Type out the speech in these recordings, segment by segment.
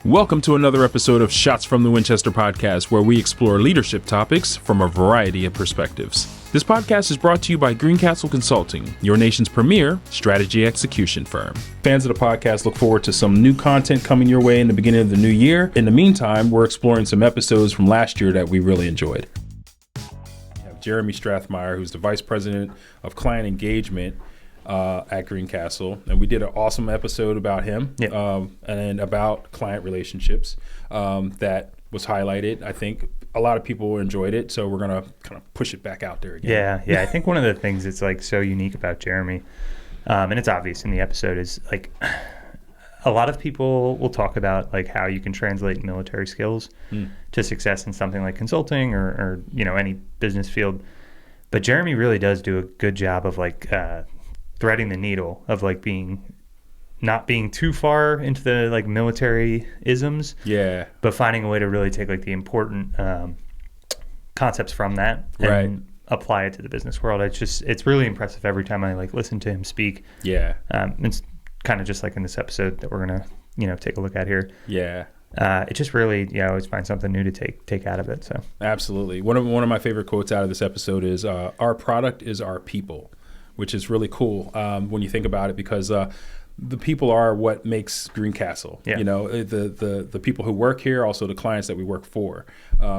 Welcome to another episode of Shots from the Winchester podcast, where we explore leadership topics from a variety of perspectives. This podcast is brought to you by Greencastle Consulting, your nation's premier strategy execution firm. Fans of the podcast look forward to some new content coming your way in the beginning of the new year. In the meantime, we're exploring some episodes from last year that we really enjoyed. We have Jeremy Strat Meyer, who's the Vice President of Client Engagement at Greencastle, and we did an awesome episode about him and about client relationships that was highlighted. I think a lot of people enjoyed it, so we're gonna kind of push it back out there again. Yeah. I think one of the things that's like so unique about Jeremy, and it's obvious in the episode, is like a lot of people will talk about like how you can translate military skills to success in something like consulting or any business field, but Jeremy really does do a good job of like threading the needle of like not being too far into the like military isms, but finding a way to really take like the important concepts from that and apply it to the business world. It's really impressive every time I like listen to him speak. It's kind of just like in this episode that we're gonna take a look at here. It just really, I always find something new to take out of it. So absolutely, one of my favorite quotes out of this episode is our product is our people, which is really cool when you think about it, because the people are what makes Greencastle. The people who work here, also the clients that we work for,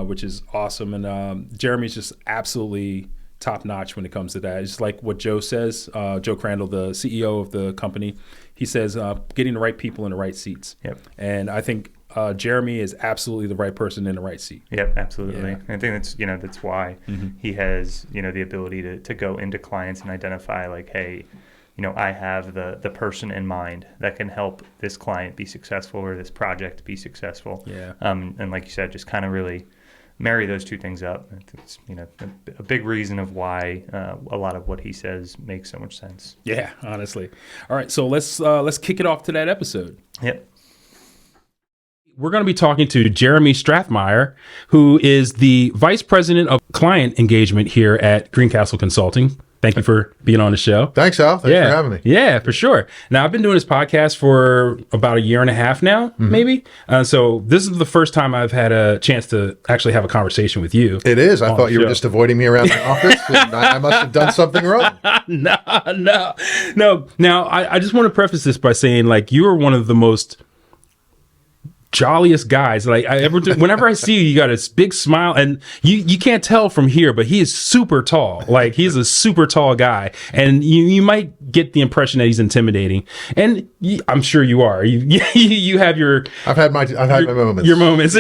which is awesome. And Jeremy's just absolutely top notch when it comes to that. It's like what Joe says, Joe Crandall, the CEO of the company, he says getting the right people in the right seats. And I think Jeremy is absolutely the right person in the right seat. Absolutely. I think that's why he has the ability to go into clients and identify like, hey, I have the person in mind that can help this client be successful or this project be successful. And like you said, just kind of really marry those two things up. It's a big reason of why a lot of what he says makes so much sense. Yeah, honestly. All right, so let's kick it off to that episode. We're going to be talking to Jeremy Strat Meyer, who is the Vice President of Client Engagement here at Greencastle Consulting. Thank you for being on the show. Thanks, Al. Thanks for having me. Yeah, for sure. Now, I've been doing this podcast for about a year and a half now, maybe. So this is the first time I've had a chance to actually have a conversation with you. It is. I thought you were just avoiding me around the office, and I must have done something wrong. No. Now, I just want to preface this by saying, like, you are one of the most jolliest guys like I ever do. Whenever I see you, you got this big smile, and you can't tell from here, but he is super tall. Like, he's a super tall guy, and you might get the impression that he's intimidating, and I'm sure you are. You have your I've had my moments. Your moments.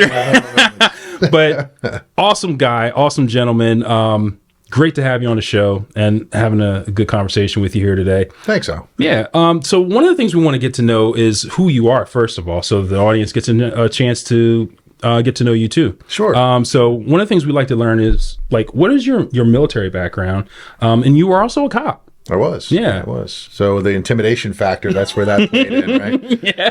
But awesome guy, awesome gentleman. Great to have you on the show and having a good conversation with you here today. Thanks, Al. Yeah. So one of the things we want to get to know is who you are, first of all, so the audience gets a chance to get to know you too. Sure. So one of the things we like to learn is, like, what is your military background? And you were also a cop. I was. Yeah. I was. So the intimidation factor, that's where that played in, right?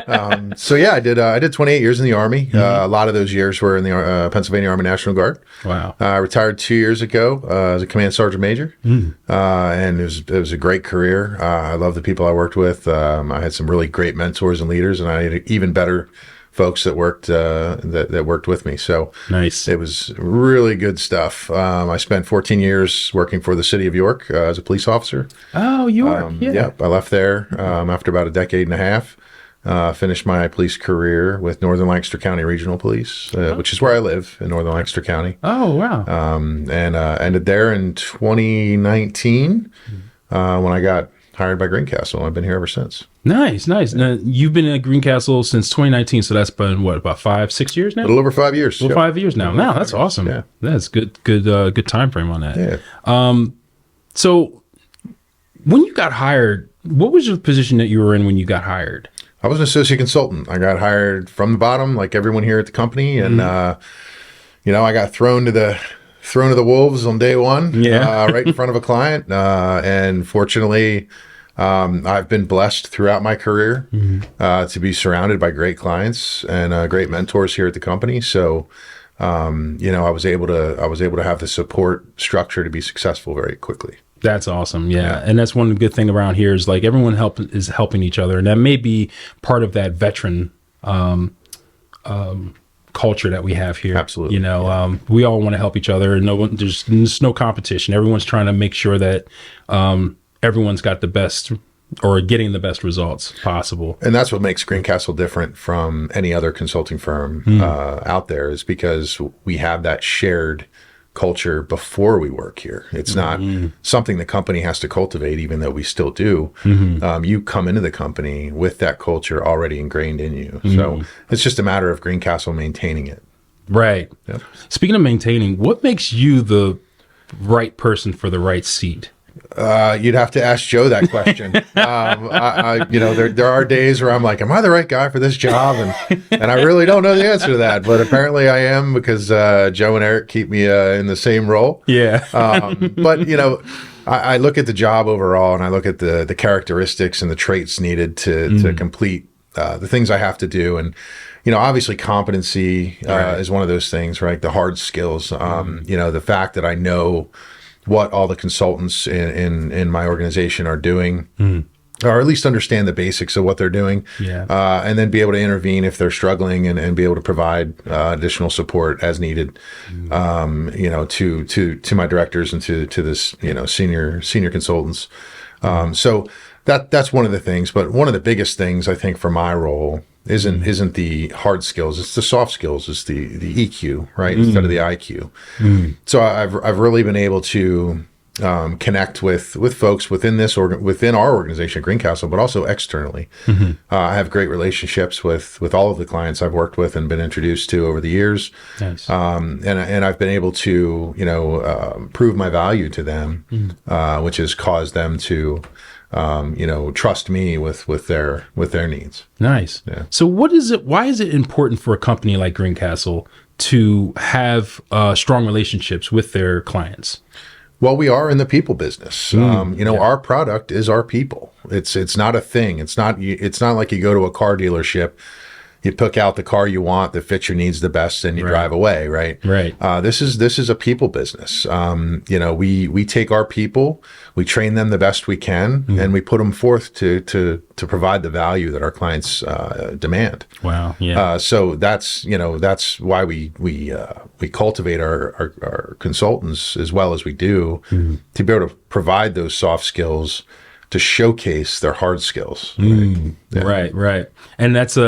I did 28 years in the Army. A lot of those years were in the Pennsylvania Army National Guard. Wow. I retired 2 years ago as a command sergeant major. And it was a great career. I love the people I worked with. I had some really great mentors and leaders, and I had even better folks that worked that worked with me. So nice. It was really good stuff. I spent 14 years working for the city of York as a police officer. Oh, York. I left there after about a decade and a half. Finished my police career with Northern Lancaster County Regional Police, which is where I live in Northern Lancaster County. Oh, wow. And ended there in 2019 when I got hired by Greencastle. I've been here ever since. Nice. Now, you've been at Greencastle since 2019, so that's been what, about 5-6 years now? A little over 5 years. 5 years now. Wow, that's awesome. Yeah, that's good time frame on that. Yeah. So when you got hired, what was your position that you were in when you got hired? I was an associate consultant. I got hired from the bottom, like everyone here at the company, and I got thrown to the wolves on day one, right in front of a client. And fortunately, I've been blessed throughout my career to be surrounded by great clients and great mentors here at the company. So, I was able to have the support structure to be successful very quickly. That's awesome. Yeah. And that's one good thing around here is like everyone is helping each other. And that may be part of that veteran culture that we have here. Absolutely. You know, we all want to help each other, and there's no competition. Everyone's trying to make sure that everyone's got the best or getting the best results possible. And that's what makes Greencastle different from any other consulting firm out there, is because we have that shared culture before we work here. It's not something the company has to cultivate, even though we still do. You come into the company with that culture already ingrained in you. So it's just a matter of Greencastle maintaining it. Right. Yep. Speaking of maintaining, what makes you the right person for the right seat? You'd have to ask Joe that question. There are days where I'm like, am I the right guy for this job? And I really don't know the answer to that, but apparently I am, because Joe and Eric keep me in the same role. Yeah. But I look at the job overall, and I look at the characteristics and the traits needed to complete the things I have to do. And, obviously competency is one of those things, right? The hard skills, the fact that I know what all the consultants in my organization are doing, or at least understand the basics of what they're doing, and then be able to intervene if they're struggling, and be able to provide additional support as needed, to my directors and to this, senior consultants. So that's one of the things. But one of the biggest things, I think, for my role isn't the hard skills. It's the soft skills. It's the EQ, right? Instead of the IQ. So I've really been able to connect with folks within our organization, Greencastle, but also externally. I have great relationships with all of the clients I've worked with and been introduced to over the years. Nice. And I've been able to prove my value to them, which has caused them to trust me with their needs. Nice. Yeah. So why is it important for a company like Greencastle to have strong relationships with their clients? Well, we are in the people business. Our product is our people. It's not a thing. It's not like you go to a car dealership, you pick out the car you want that fits your needs the best, and you drive away, right? Right. This is a people business. We take our people, we train them the best we can, and we put them forth to provide the value that our clients demand. Wow. Yeah. So that's why we cultivate our consultants as well as we do, to be able to provide those soft skills to showcase their hard skills. Right. Right. And that's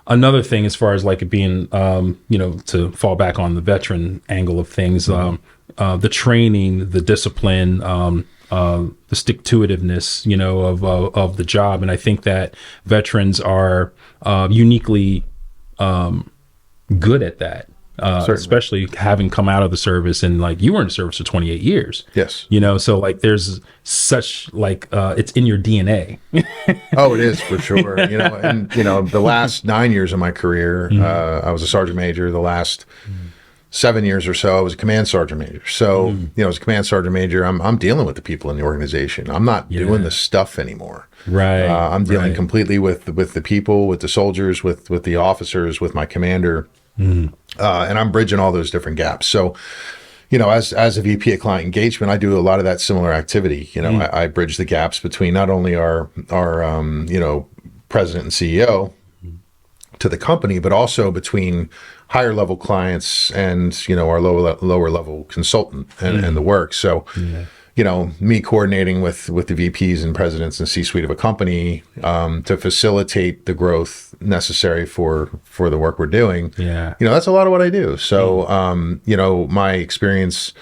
another thing, as far as like it being, to fall back on the veteran angle of things, the training, the discipline, the stick-to-itiveness, of the job. And I think that veterans are uniquely good at that. Especially having come out of the service, and like you were in the service for 28 years. Yes. So like there's such it's in your DNA. Oh, it is for sure. The last 9 years of my career, I was a sergeant major. The last 7 years or so, I was a command sergeant major. So, as a command sergeant major, I'm dealing with the people in the organization. I'm not doing the stuff anymore. Right. I'm dealing completely with the people, with the soldiers, with the officers, with my commander. And I'm bridging all those different gaps. So, as a VP of client engagement, I do a lot of that similar activity. I bridge the gaps between not only our president and CEO to the company, but also between higher level clients and, our lower level consultant and the work. So, me coordinating with the VPs and presidents and C-suite of a company to facilitate the growth necessary for the work we're doing. Yeah. That's a lot of what I do. So, my experience,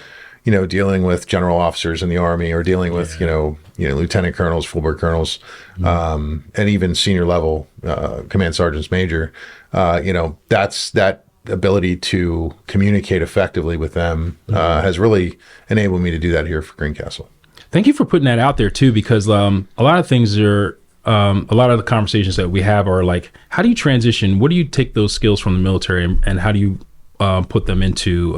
dealing with general officers in the Army, or dealing with, lieutenant colonels, full bird colonels, and even senior level command sergeants major, that's that ability to communicate effectively with them has really enabled me to do that here for Greencastle. Thank you for putting that out there too, because a lot of things are, a lot of the conversations that we have are like, how do you transition? What do you take those skills from the military, and how do you put them into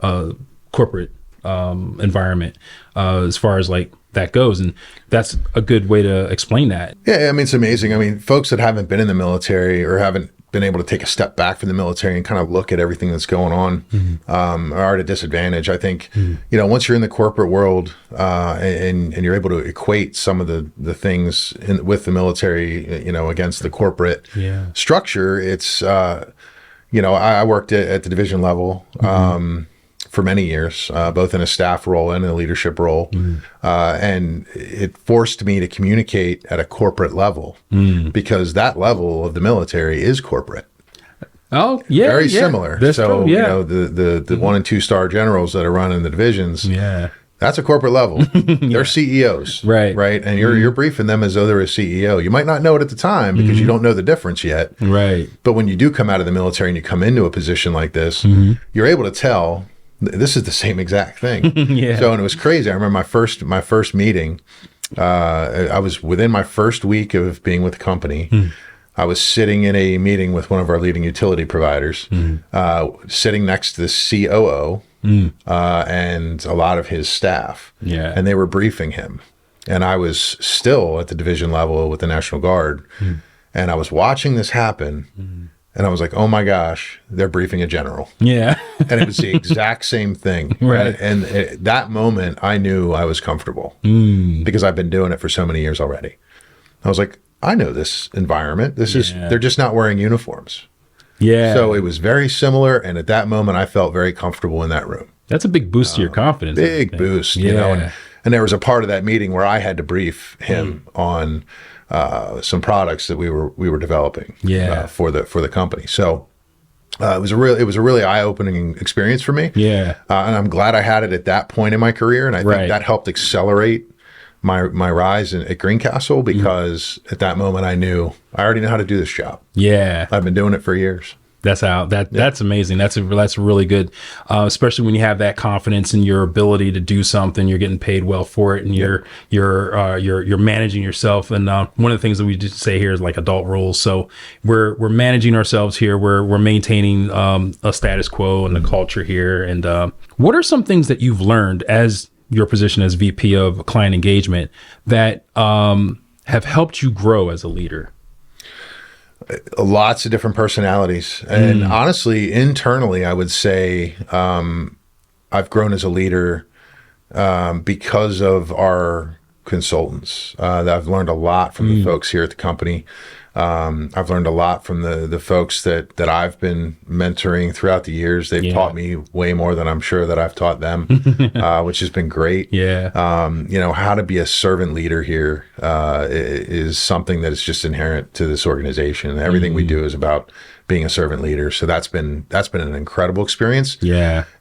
a corporate environment as far as like that goes? And that's a good way to explain that. Yeah, it's amazing. Folks that haven't been in the military or haven't been able to take a step back from the military and kind of look at everything that's going on are at a disadvantage. I think, once you're in the corporate world and you're able to equate some of the things with the military, against the corporate structure, it's I worked at the division level for many years, both in a staff role and in a leadership role. And it forced me to communicate at a corporate level because that level of the military is corporate. Oh, yeah. Very similar. That's so, true, yeah. The 1 and 2 star generals that are running the divisions. Yeah. That's a corporate level. They're CEOs, right? And you're briefing them as though they're a CEO. You might not know it at the time because you don't know the difference yet, right? But when you do come out of the military and you come into a position like this, you're able to tell this is the same exact thing. So, and it was crazy. I remember my first meeting. I was within my first week of being with the company. I was sitting in a meeting with one of our leading utility providers, sitting next to the COO. And a lot of his staff. And they were briefing him. And I was still at the division level with the National Guard. And I was watching this happen. And I was like, oh my gosh, they're briefing a general. And it was the exact same thing. Right. And at that moment, I knew I was comfortable because I've been doing it for so many years already. I was like, I know this environment. They're just not wearing uniforms. So it was very similar, and at that moment, I felt very comfortable in that room. That's a big boost to your confidence. Big boost, you know. And there was a part of that meeting where I had to brief him on some products that we were developing for the company. So it was a really eye-opening experience for me. And I'm glad I had it at that point in my career, and I think that helped accelerate my rise at Greencastle because at that moment I knew I already know how to do this job. I've been doing it for years. That's amazing. That's really good, especially when you have that confidence in your ability to do something. You're getting paid well for it, and you're managing yourself. And one of the things that we just say here is like adult roles. So we're managing ourselves here. We're maintaining a status quo and the culture here. And what are some things that you've learned as your position as VP of client engagement that have helped you grow as a leader? Lots of different personalities. And honestly, internally, I would say I've grown as a leader because of our consultants. I've learned a lot from the folks here at the company. I've learned a lot from the folks that I've been mentoring throughout the years. They've taught me way more than I'm sure that I've taught them, which has been great. How to be a servant leader here is something that is just inherent to this organization. Everything we do is about being a servant leader. So that's been an incredible experience.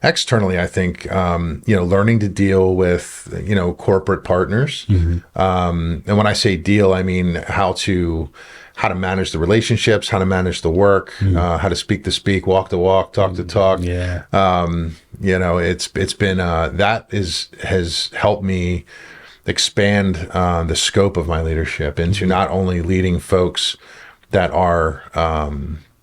Externally, I think, learning to deal with, corporate partners. And when I say deal, I mean how to manage the relationships, how to manage the work, how to speak the speak, walk the walk, talk the talk. It's been has helped me expand the scope of my leadership into not only leading folks that are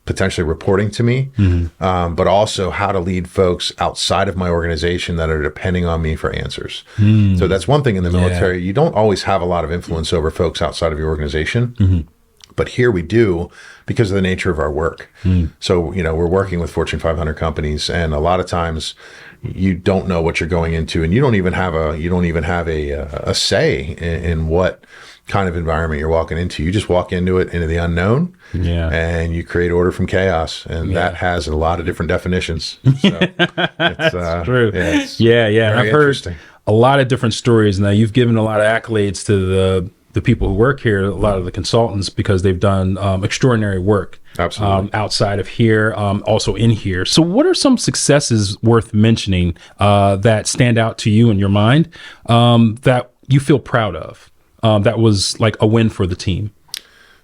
potentially reporting to me, but also how to lead folks outside of my organization that are depending on me for answers. So that's one thing in the military. You don't always have a lot of influence over folks outside of your organization. But here we do because of the nature of our work. So, we're working with Fortune 500 companies, and a lot of times you don't know what you're going into, and you don't even have a say in what kind of environment you're walking into. You just walk into the unknown, and you create order from chaos, and that has a lot of different definitions. So it's true. I've heard a lot of different stories. Now, you've given a lot of accolades to the people who work here, a lot of the consultants, because they've done extraordinary work. Absolutely. Outside of here, also in here. So what are some successes worth mentioning that stand out to you in your mind that you feel proud of? That was like a win for the team?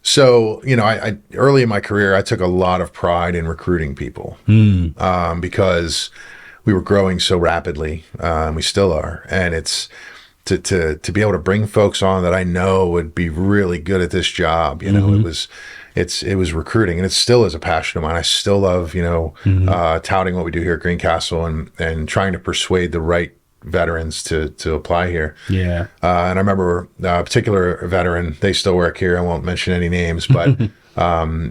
So, I early in my career, I took a lot of pride in recruiting people because we were growing so rapidly. We still are. And it's to be able to bring folks on that I know would be really good at this job. It was recruiting, and it still is a passion of mine. I still love, touting what we do here at Greencastle and trying to persuade the right veterans to apply here. And I remember a particular veteran, they still work here. I won't mention any names, but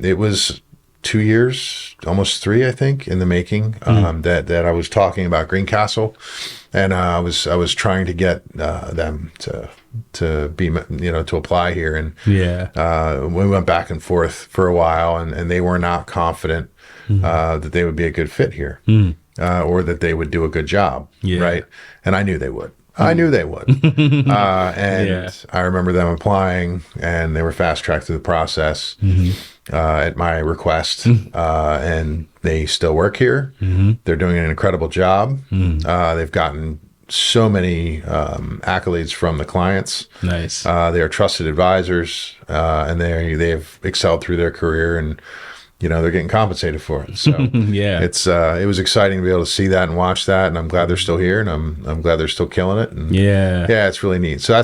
it was 2 years, almost 3, I think, in the making, that I was talking about Greencastle, and I was trying to get them to be, to apply here. And Yeah. we went back and forth for a while, and they were not confident that they would be a good fit here, or that they would do a good job. Yeah. Right. And I knew they would. I knew they would. And I remember them applying, and they were fast tracked through the process at my request. And they still work here. They're doing an incredible job. They've gotten so many accolades from the clients. Nice. They are trusted advisors, and they've excelled through their career, and they're getting compensated for it. So it was exciting to be able to see that and watch that, and I'm glad they're still here, and I'm glad they're still killing it. And it's really neat. So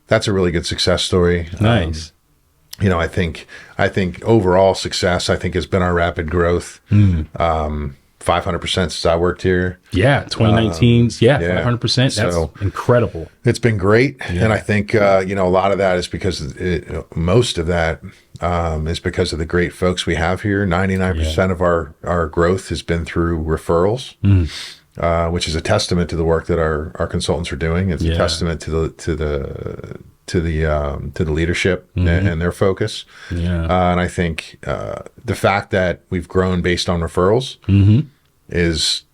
that's a really good success story. Nice. I think overall success, I think, has been our rapid growth. 500% since I worked here. 2019. 500%. That's incredible. It's been great. And I think, a lot of that is because most of that is because of the great folks we have here. 99% of our growth has been through referrals, which is a testament to the work that our consultants are doing. It's a testament to the leadership and their focus. And I think the fact that we've grown based on referrals is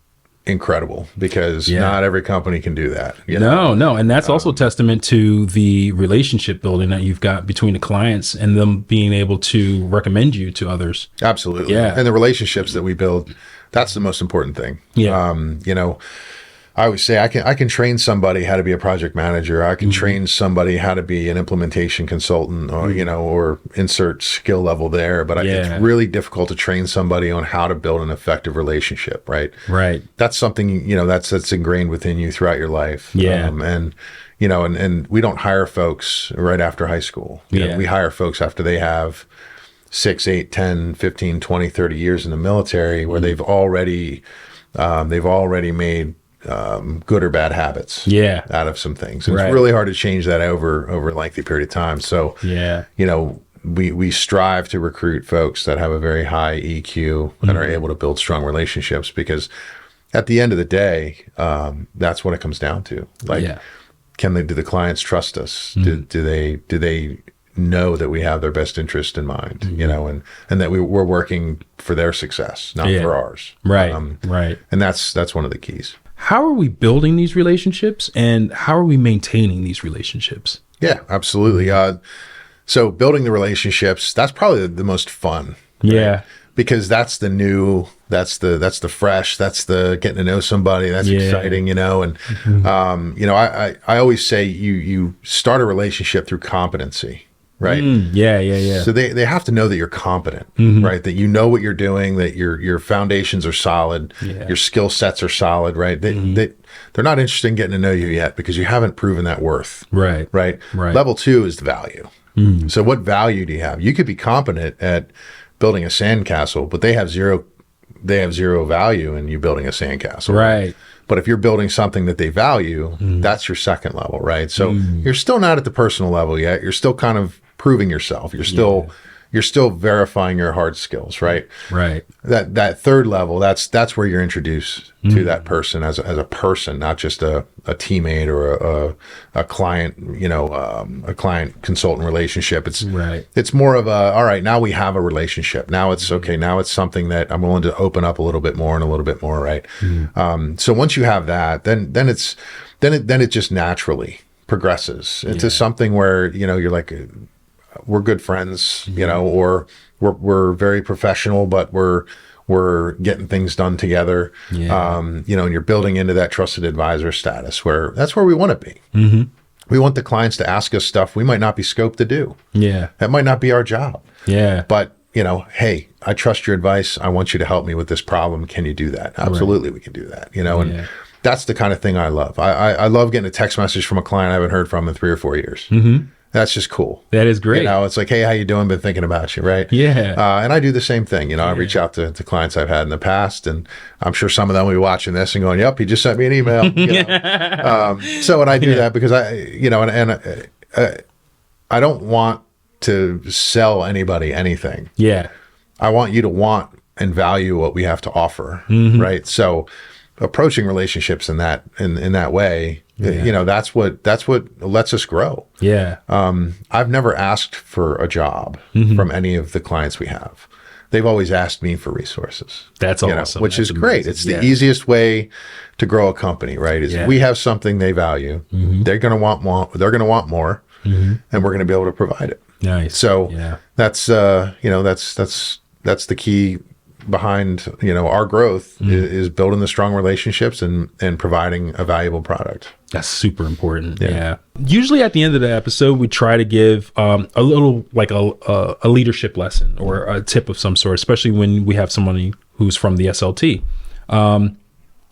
incredible, because not every company can do that. No. And that's also testament to the relationship building that you've got between the clients and them being able to recommend you to others. Absolutely. And the relationships that we build, that's the most important thing. I always say I can train somebody how to be a project manager. I can train somebody how to be an implementation consultant, or or insert skill level there. But it's really difficult to train somebody on how to build an effective relationship. Right. That's something that's ingrained within you throughout your life. And we don't hire folks right after high school. We hire folks after they have 6, 8, 10, 15, 20, 30 years in the military, where they've already made good or bad habits out of some things. And it's really hard to change that over a lengthy period of time. So, we strive to recruit folks that have a very high EQ and are able to build strong relationships, because at the end of the day, that's what it comes down to. Do the clients trust us? Do they know that we have their best interest in mind, and that we're working for their success, not for ours. Right. And that's one of the keys. How are we building these relationships, and how are we maintaining these relationships? Yeah, absolutely. So building the relationships, that's probably the most fun. Right? Because that's the new, that's the fresh, that's the getting to know somebody. That's exciting, and I always say you start a relationship through competency. Right. So they have to know that you're competent, right? That you know what you're doing, that your foundations are solid, your skill sets are solid, right? They're not interested in getting to know you yet, because you haven't proven that worth. Right. Level 2 is the value. So what value do you have? You could be competent at building a sandcastle, but they have zero value in you building a sandcastle. Right. But if you're building something that they value, that's your second level, right? So you're still not at the personal level yet. You're still kind of proving yourself. You're still verifying your hard skills, right? That third level, that's where you're introduced to that person as a person, not just a teammate or a client, a client consultant relationship. It's more of all right, now we have a relationship. Now it's okay. Now it's something that I'm willing to open up a little bit more and a little bit more, right? So once you have that, then it just naturally progresses into something where, you're like, we're good friends, or we're very professional, but we're getting things done together. And you're building into that trusted advisor status, where that's where we want to be. We want the clients to ask us stuff we might not be scoped to do. That might not be our job. But hey, I trust your advice. I want you to help me with this problem. Can you do that? Absolutely, we can do that. And that's the kind of thing I love. I love getting a text message from a client I haven't heard from in 3 or 4 years. That's just cool. That is great. It's like, hey, how you doing? Been thinking about you, right? And I do the same thing. I reach out to clients I've had in the past, and I'm sure some of them will be watching this and going, "Yep, he just sent me an email." So, and I do that because I don't want to sell anybody anything. I want you to want and value what we have to offer, right? So, approaching relationships in that way, You know, that's what lets us grow. Yeah. I've never asked for a job from any of the clients we have. They've always asked me for resources. That's awesome. Which That's is great. amazing. It's the easiest way to grow a company, right? Is if we have something they value, they're going to want more. They're going to want more, and we're going to be able to provide it. Nice. So that's that's the key behind our growth is building the strong relationships and providing a valuable product. That's super important. Yeah. Usually at the end of the episode, we try to give a little like a leadership lesson or a tip of some sort, especially when we have somebody who's from the SLT.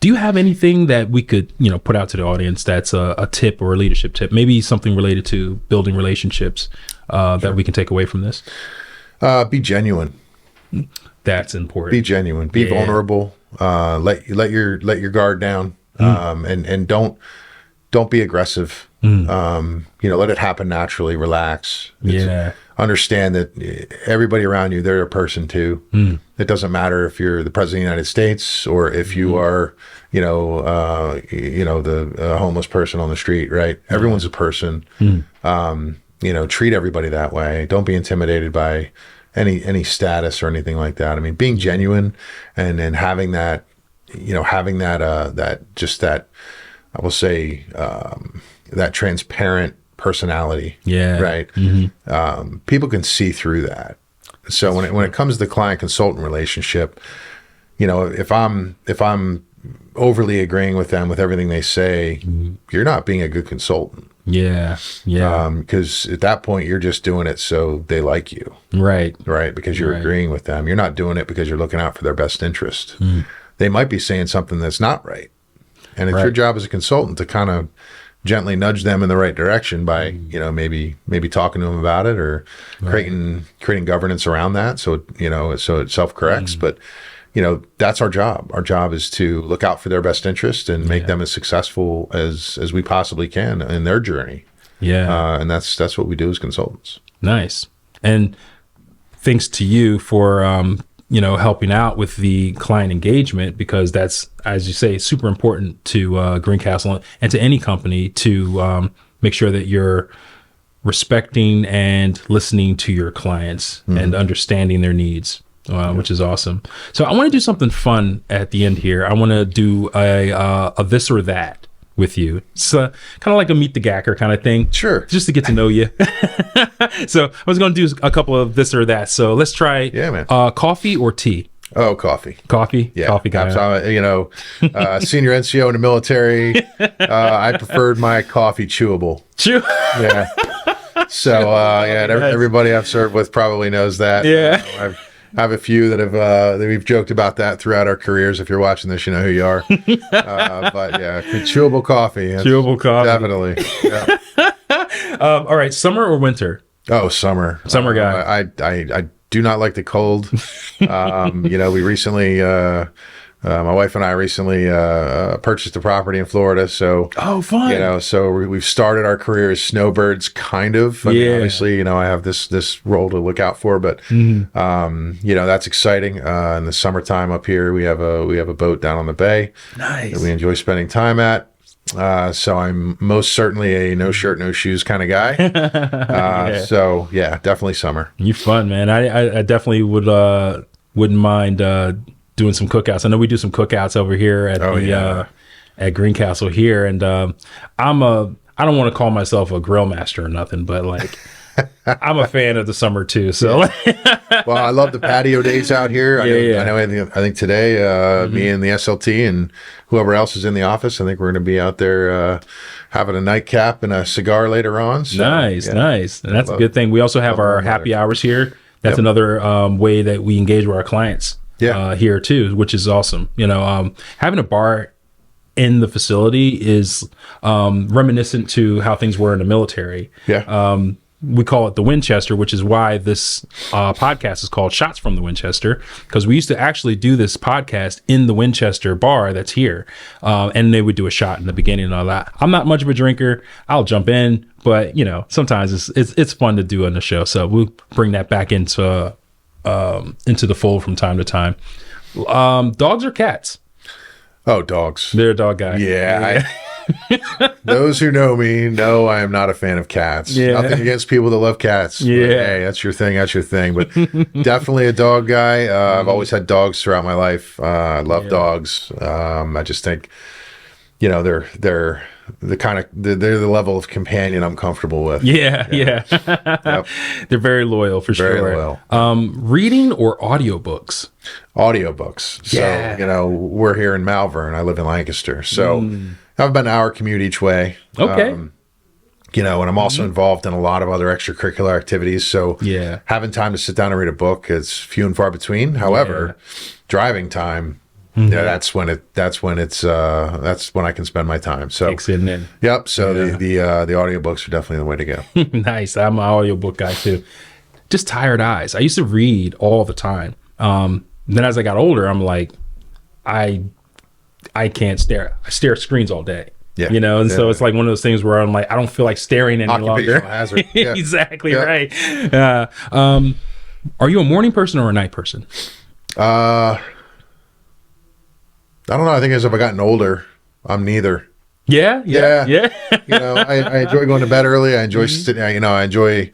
Do you have anything that we could put out to the audience that's a tip or a leadership tip? Maybe something related to building relationships that we can take away from this? Be genuine. That's important. Be genuine. Be vulnerable. Let your guard down. And don't be aggressive. Let it happen naturally. Relax. Understand that everybody around you, they're a person too. It doesn't matter if you're the president of the United States or if you are, the homeless person on the street, right? Everyone's a person. Treat everybody that way. Don't be intimidated by any status or anything like that. I mean, being genuine and having that, I will say, that transparent personality. Right. People can see through that. So when it comes to the client consultant relationship, if I'm overly agreeing with them with everything they say, you're not being a good consultant. Because at that point you're just doing it so they like you. Right. Because you're agreeing with them. You're not doing it because you're looking out for their best interest. They might be saying something that's not right. And it's your job as a consultant to kind of gently nudge them in the right direction by, maybe talking to them about it or creating governance around that. So, so it self-corrects. But, that's our job. Our job is to look out for their best interest and make them as successful as we possibly can in their journey. And that's what we do as consultants. Nice. And thanks to you for, helping out with the client engagement, because that's, as you say, super important to Greencastle and to any company to make sure that you're respecting and listening to your clients and understanding their needs, which is awesome. So I want to do something fun at the end here. I want to do a this or that with you. It's kind of like a meet the gacker kind of thing. Sure. Just to get to know you. So I was going to do a couple of this or that. So let's try coffee or tea. Oh, coffee. Coffee? Yeah. Coffee guy. Senior NCO in the military. I preferred my coffee chewable. Yeah. So, everybody I've served with probably knows that. Yeah. I have a few that we've joked about that throughout our careers. If you're watching this, you know who you are. But yeah, chewable coffee. Chewable coffee. Definitely. Yeah. All right. Summer or winter? Oh, summer. Summer guy. I do not like the cold. We recently, my wife and I recently purchased a property in Florida. So, fun. So we've started our career as snowbirds, kind of. I mean, obviously, I have this role to look out for, but that's exciting. In the summertime up here, we have a boat down on the bay. Nice. That we enjoy spending time at. So I'm most certainly a no shirt, no shoes kind of guy. So yeah, definitely summer. You fun, man. I definitely wouldn't mind doing some cookouts. I know we do some cookouts over here at at Greencastle here, and I don't want to call myself a grill master or nothing, but like I'm a fan of the summer too. So well, I love the patio days out here. I think today me and the SLT and whoever else is in the office, I think we're going to be out there having a nightcap and a cigar later on. So, nice. And that's a good thing. We also have our happy hours here. That's another way that we engage with our clients here too, which is awesome. Having a bar in the facility is reminiscent to how things were in the military. We call it the Winchester, which is why this podcast is called Shots from the Winchester, because we used to actually do this podcast in the Winchester bar that's here. And they would do a shot in the beginning and all that. I'm not much of a drinker. I'll jump in, but sometimes it's fun to do on the show. So we'll bring that back into the fold from time to time. Dogs or cats? Oh, dogs. They're a dog guy. Yeah. Those who know me know I am not a fan of cats. Yeah. Nothing against people that love cats. Yeah. But, hey, that's your thing. That's your thing. But definitely a dog guy. I've always had dogs throughout my life. I love dogs. I just think, they're the level of companion I'm comfortable with. Yeah. Yep. They're very loyal for Very sure. loyal. Reading or audiobooks? Audiobooks. Yeah. So, we're here in Malvern. I live in Lancaster. So I have about an hour commute each way. Okay. And I'm also involved in a lot of other extracurricular activities. So having time to sit down and read a book is few and far between. However, driving time, that's when I can spend my time. So Sitting in. Yep. So the audiobooks are definitely the way to go. Nice. I'm an audiobook guy too. Just tired eyes. I used to read all the time. Then as I got older, I'm like, I can't stare. I stare at screens all day. Yeah. And so it's like one of those things where I'm like, I don't feel like staring any longer. Hazard. Yeah. Exactly right. Are you a morning person or a night person? I don't know. I think as I've gotten older, I'm neither. Yeah. I enjoy going to bed early. I enjoy I enjoy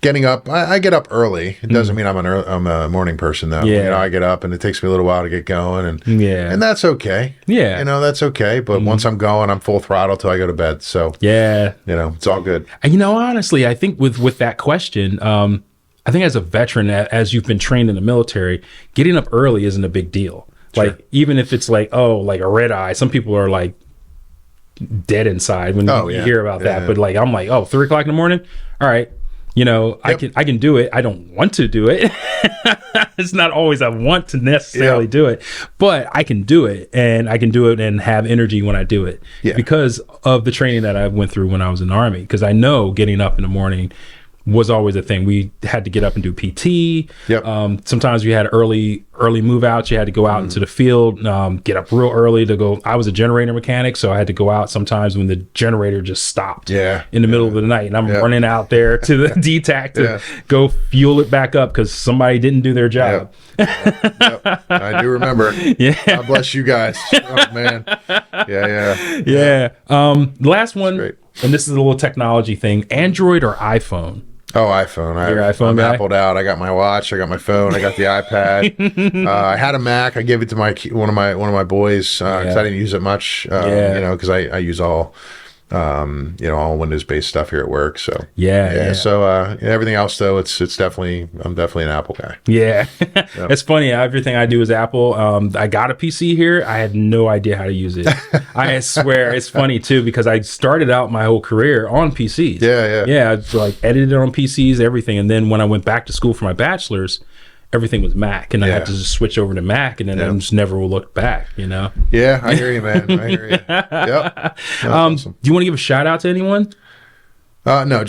getting up. I get up early. It doesn't mean I'm a morning person though. Yeah. I get up and it takes me a little while to get going, and that's okay. Yeah. That's okay. But once I'm going, I'm full throttle till I go to bed. So it's all good. And honestly, I think with that question, I think as a veteran, as you've been trained in the military, getting up early isn't a big deal. Sure. Like even if it's like a red eye, some people are like dead inside when you hear about that. But like I'm like 3 o'clock in the morning. All right. I can do it. I don't want to do it. It's not always I want to necessarily do it, but I can do it, and I can do it and have energy when I do it because of the training that I went through when I was in the Army. Because I know getting up in the morning was always a thing. We had to get up and do PT. Sometimes we had early move outs. You had to go out into the field, get up real early to go. I was a generator mechanic, so I had to go out sometimes when the generator just stopped in the middle of the night. And I'm running out there to the DTAC to go fuel it back up because somebody didn't do their job. I do remember. God bless you guys. Oh, man. Last one, and this is a little technology thing, Android or iPhone? Oh, iPhone. I'm Appled out. I got my watch. I got my phone. I got the iPad. I had a Mac. I gave it to one of my boys because I didn't use it much. Because I use all Windows based stuff here at work. So So everything else though, I'm definitely an Apple guy. It's funny. Everything I do is Apple. I got a PC here. I had no idea how to use it. I swear it's funny too because I started out my whole career on PCs. I like edited on PCs, everything, and then when I went back to school for my bachelor's, everything was Mac, and I had to just switch over to Mac, and then I just never looked back. Yeah, I hear you, man. I hear you. Yep. Awesome. Do you want to give a shout out to anyone? No, a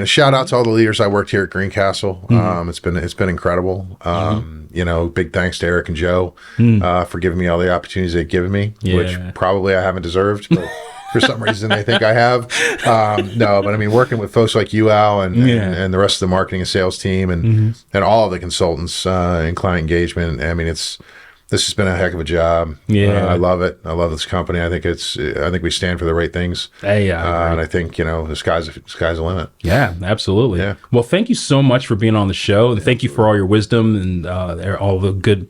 shout out to all the leaders I worked here at Greencastle. It's been incredible. Big thanks to Eric and Joe for giving me all the opportunities they've given me, which probably I haven't deserved, but for some reason they think I have. Working with folks like you, Al, and the rest of the marketing and sales team and all of the consultants in client engagement. This has been a heck of a job. I love it. I love this company. I think we stand for the right things. And I think the sky's the limit. Yeah, absolutely. Yeah. Well, thank you so much for being on the show, and thank you for all your wisdom and all the good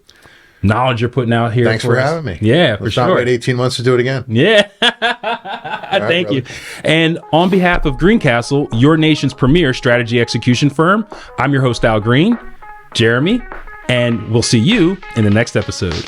knowledge you're putting out here. Thanks for having me. Yeah, for sure. Let's not wait 18 months to do it again. Yeah. Thank you. And on behalf of Greencastle, your nation's premier strategy execution firm, I'm your host, Al Green, Jeremy, and we'll see you in the next episode.